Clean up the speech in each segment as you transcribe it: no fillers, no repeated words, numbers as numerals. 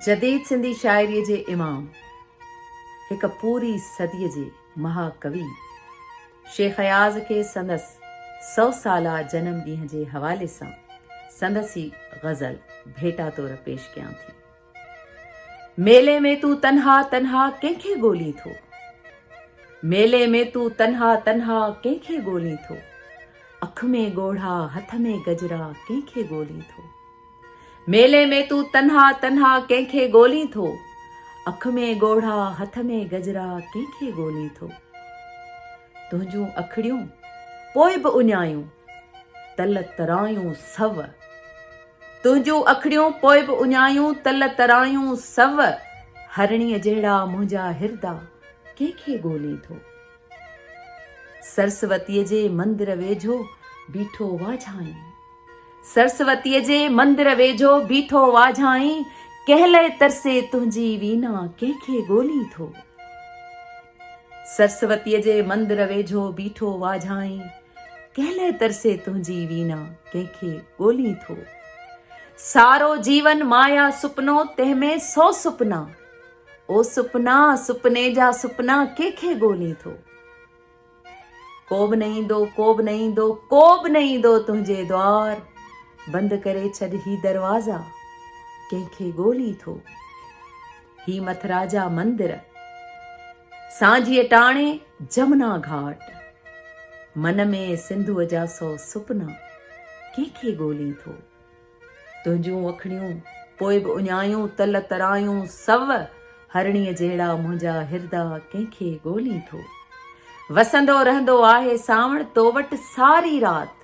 जदीद सिंधी शाइरीअ जे इमाम, हिक पूरी सदीअ जे महाकवि शेख अयाज़ खे संदसि 100 साला जनम ॾींहं जे हवाले सां संदसि ग़ज़ल भेटा तौर पेश कयां थी। मेले में तू तन्हा तन्हा कंहिंखे ॻोल्हीं थो, मेले में तू तन्हा तन्हा कंहिंखे ॻोल्हीं थो, अख में ॻोढ़ा हथ में गजरा कंहिंखे ॻोल्हीं थो। मेले में तू तन्हा तन्हा कंहिंखे ॻोल्हीं थो, अख में ॻोढ़ा हथ में गजरा कंहिंखे ॻोल्हीं थो। तुंहिंजूं अखड़ियूं पोइ बि उञायूं तल तरायूं सव, तुंहिंजूं अखड़ियूं पोइ बि उञायूं तल तरायूं सव, हरणीअ जहिड़ा मुंहिंजा हिरदा कंहिंखे ॻोल्हीं थो। सरस्वतीअ जे मंदिर वेझो बीठो वाझाई, सरस्वतीअ जे मंदिर वेझो बीठो वाझाई, कहले तरसे तुंहिंजी वीना कंहिंखे ॻोल्हीं थो। सरस्वतीअ जे मंदिर वेझो बीठो वाझाई, कहले तरसे तुंहिंजी वीना कंहिंखे ॻोल्हीं थो। सारो जीवन माया सुपनो तंहिंमें 100 सुपना, ओ सुपना सुपने जा सुपना कंहिंखे ॻोल्हीं थो। को बि न ईंदो, को बि न ईंदो, को बि न ईंदो तुंहिंजे द्वार, बंदि करे छॾ ही दरवाज़ा कंहिंखे ॻोल्हीं थो। ही मथुरा जा मंदिर सांझीअ टाणे जमुना घाट, मन में सिंधुअ जा 100 सुपना कंहिंखे ॻोल्हीं थो। तुंहिंजूं अखड़ियूं पोइ बि उञायूं तल तरायूं सव, हरणीअ जहिड़ा मुंहिंजा हिरदा कंहिंखे ॻोल्हीं थो। वसंदो रहंदो आहे सावण तो वटि सारी रात,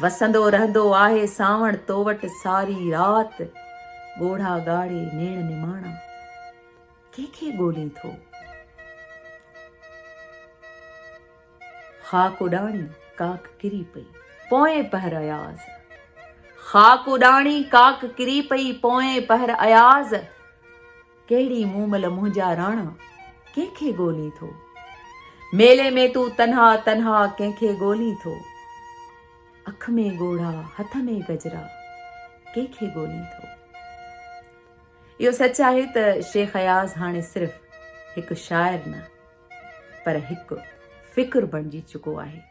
वसंदो रहंदो आहे सावण तो वटि सारी रात, ॻोढ़ा ॻाढ़े नेण निमाणा कंहिंखे ॻोल्हीं थो। ख़ाक उॾाणी काक किरी पई पोएं पहर अयाज़, ख़ाक उॾाणी काक किरी पई पोएं पहर अयाज़, कहिड़ी मूमल मुंहिंजा राणा कंहिंखे ॻोल्हीं थो। मेले में तू तन्हा तन्हा कंहिंखे ॻोल्हीं थो, अख में ॻोढ़ा हथ में गजरा कंहिंखे ॻोल्हीं थो। इहो सच आहे त शेख अयाज़ हाणे सिर्फ़ हिकु शाइर न, पर हिकु फ़िक्र बणिजी चुको आहे।